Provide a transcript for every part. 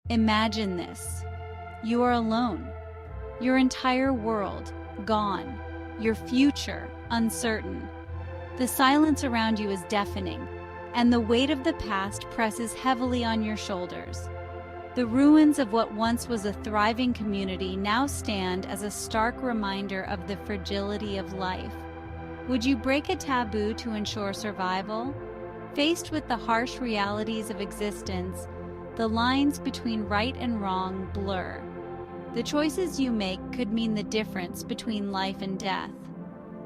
Imagine this. You are alone. Your entire world gone. Your future uncertain. The silence around you is deafening, and the weight of the past presses heavily on your shoulders. The ruins of what once was a thriving community now stand as a stark reminder of the fragility of life. Would you break a taboo to ensure survival? Faced with the harsh realities of existence, the lines between right and wrong blur. The choices you make could mean the difference between life and death.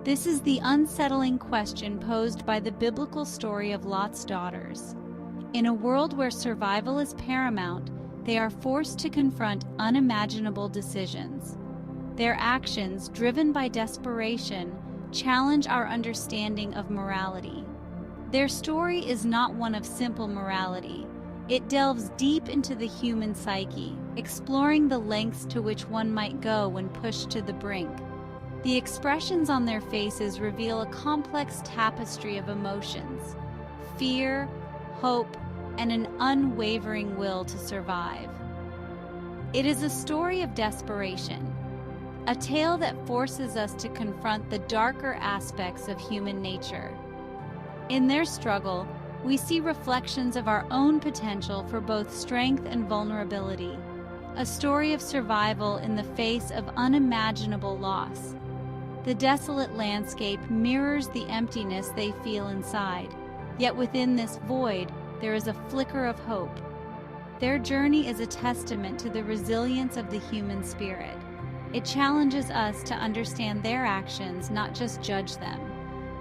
This is the unsettling question posed by the biblical story of Lot's daughters. In a world where survival is paramount, they are forced to confront unimaginable decisions. Their actions, driven by desperation, challenge our understanding of morality. Their story is not one of simple morality. It delves deep into the human psyche, exploring the lengths to which one might go when pushed to the brink. The expressions on their faces reveal a complex tapestry of emotions: fear, hope, and an unwavering will to survive. It is a story of desperation, a tale that forces us to confront the darker aspects of human nature. In their struggle, we see reflections of our own potential for both strength and vulnerability, a story of survival in the face of unimaginable loss. The desolate landscape mirrors the emptiness they feel inside, yet within this void, there is a flicker of hope. Their journey is a testament to the resilience of the human spirit. It challenges us to understand their actions, not just judge them,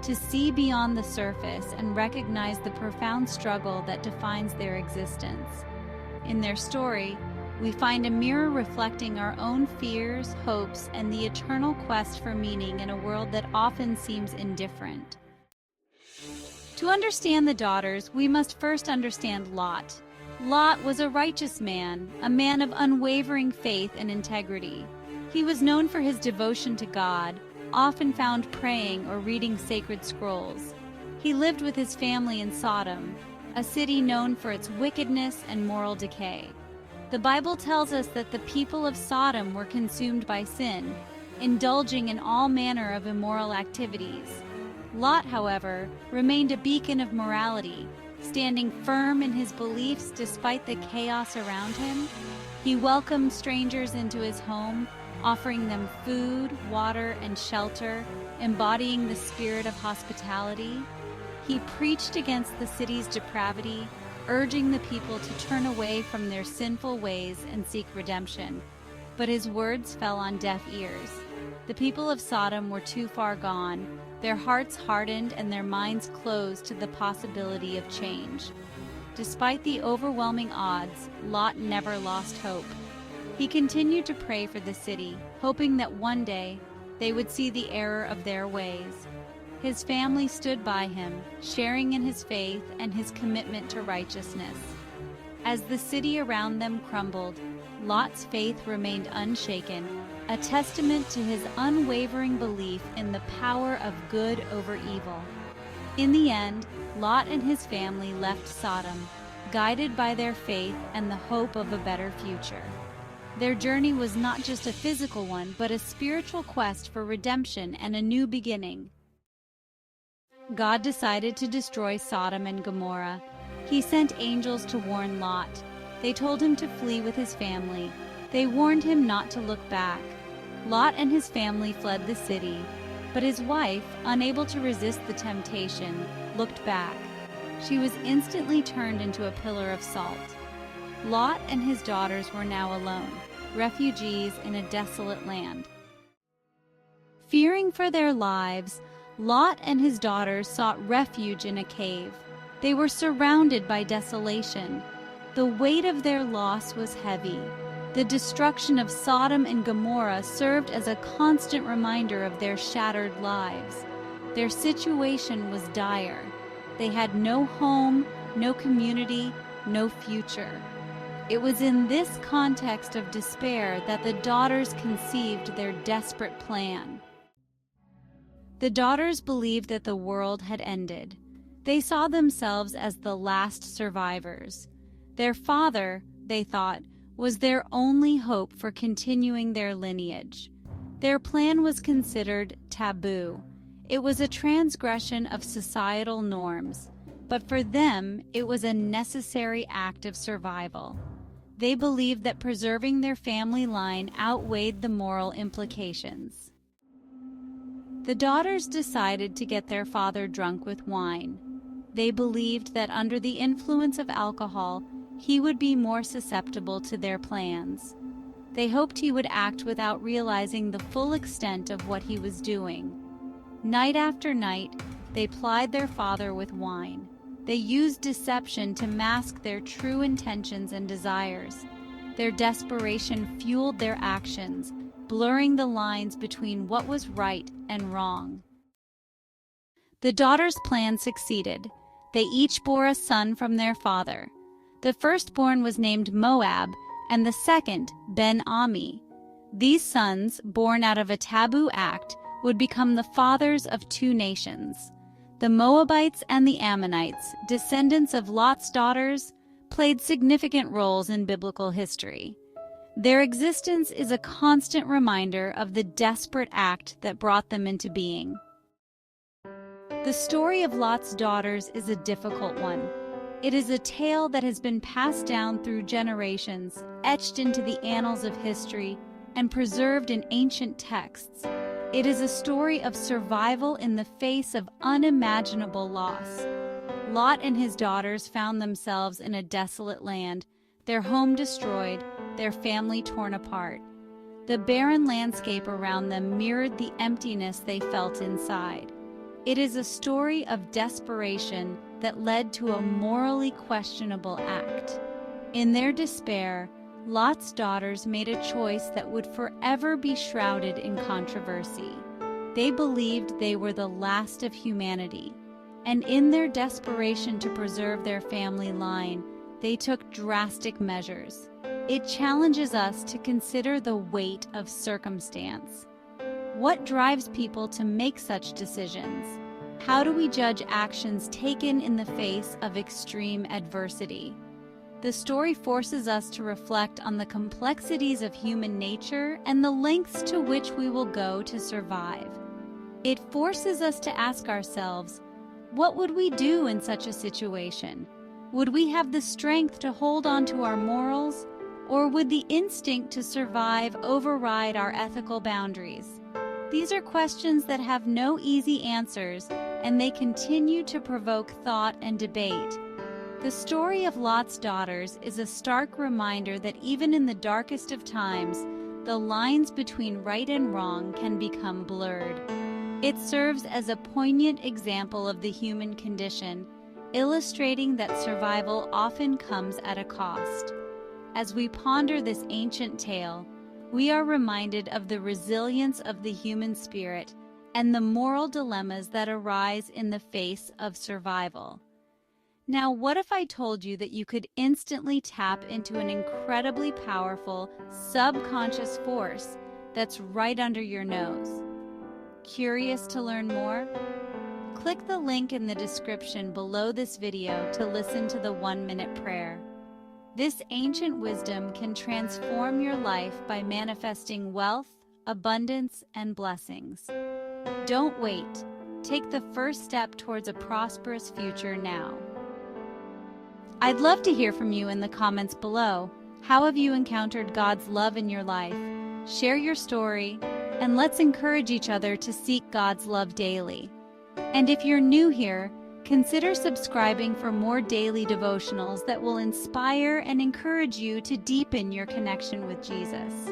to see beyond the surface and recognize the profound struggle that defines their existence. In their story, we find a mirror reflecting our own fears, hopes, and the eternal quest for meaning in a world that often seems indifferent. To understand the daughters, we must first understand Lot. Lot was a righteous man, a man of unwavering faith and integrity. He was known for his devotion to God, often found praying or reading sacred scrolls. He lived with his family in Sodom, a city known for its wickedness and moral decay. The Bible tells us that the people of Sodom were consumed by sin, indulging in all manner of immoral activities. Lot, however, remained a beacon of morality, standing firm in his beliefs despite the chaos around him. He welcomed strangers into his home, offering them food, water, and shelter, embodying the spirit of hospitality. He preached against the city's depravity, urging the people to turn away from their sinful ways and seek redemption. But his words fell on deaf ears. The people of Sodom were too far gone, their hearts hardened and their minds closed to the possibility of change. Despite the overwhelming odds, Lot never lost hope. He continued to pray for the city, hoping that one day they would see the error of their ways. His family stood by him, sharing in his faith and his commitment to righteousness. As the city around them crumbled, Lot's faith remained unshaken, a testament to his unwavering belief in the power of good over evil. In the end, Lot and his family left Sodom, guided by their faith and the hope of a better future. Their journey was not just a physical one, but a spiritual quest for redemption and a new beginning. God decided to destroy Sodom and Gomorrah. He sent angels to warn Lot. They told him to flee with his family. They warned him not to look back. Lot and his family fled the city, but his wife, unable to resist the temptation, looked back. She was instantly turned into a pillar of salt. Lot and his daughters were now alone, refugees in a desolate land. Fearing for their lives, Lot and his daughters sought refuge in a cave. They were surrounded by desolation. The weight of their loss was heavy. The destruction of Sodom and Gomorrah served as a constant reminder of their shattered lives. Their situation was dire. They had no home, no community, no future. It was in this context of despair that the daughters conceived their desperate plan. The daughters believed that the world had ended. They saw themselves as the last survivors. Their father, they thought, was their only hope for continuing their lineage. Their plan was considered taboo. It was a transgression of societal norms, but for them, it was a necessary act of survival. They believed that preserving their family line outweighed the moral implications. The daughters decided to get their father drunk with wine. They believed that under the influence of alcohol, he would be more susceptible to their plans. They hoped he would act without realizing the full extent of what he was doing. Night after night, they plied their father with wine. They used deception to mask their true intentions and desires. Their desperation fueled their actions, blurring the lines between what was right and wrong. The daughters' plan succeeded. They each bore a son from their father. The firstborn was named Moab, and the second, Ben-Ammi. These sons, born out of a taboo act, would become the fathers of two nations. The Moabites and the Ammonites, descendants of Lot's daughters, played significant roles in biblical history. Their existence is a constant reminder of the desperate act that brought them into being. The story of Lot's daughters is a difficult one. It is a tale that has been passed down through generations, etched into the annals of history, and preserved in ancient texts. It is a story of survival in the face of unimaginable loss. Lot and his daughters found themselves in a desolate land, their home destroyed, their family torn apart. The barren landscape around them mirrored the emptiness they felt inside. It is a story of desperation that led to a morally questionable act. In their despair, Lot's daughters made a choice that would forever be shrouded in controversy. They believed they were the last of humanity, and in their desperation to preserve their family line, they took drastic measures. It challenges us to consider the weight of circumstance. What drives people to make such decisions? How do we judge actions taken in the face of extreme adversity? The story forces us to reflect on the complexities of human nature and the lengths to which we will go to survive. It forces us to ask ourselves, what would we do in such a situation? Would we have the strength to hold on to our morals, or would the instinct to survive override our ethical boundaries? These are questions that have no easy answers, and they continue to provoke thought and debate. The story of Lot's daughters is a stark reminder that even in the darkest of times, the lines between right and wrong can become blurred. It serves as a poignant example of the human condition, illustrating that survival often comes at a cost. As we ponder this ancient tale, we are reminded of the resilience of the human spirit and the moral dilemmas that arise in the face of survival. Now, what if I told you that you could instantly tap into an incredibly powerful subconscious force that's right under your nose? Curious to learn more? Click the link in the description below this video to listen to the 1-minute prayer. This ancient wisdom can transform your life by manifesting wealth, abundance, and blessings. Don't wait. Take the first step towards a prosperous future now. I'd love to hear from you in the comments below. How have you encountered God's love in your life? Share your story, and let's encourage each other to seek God's love daily. And if you're new here, consider subscribing for more daily devotionals that will inspire and encourage you to deepen your connection with Jesus.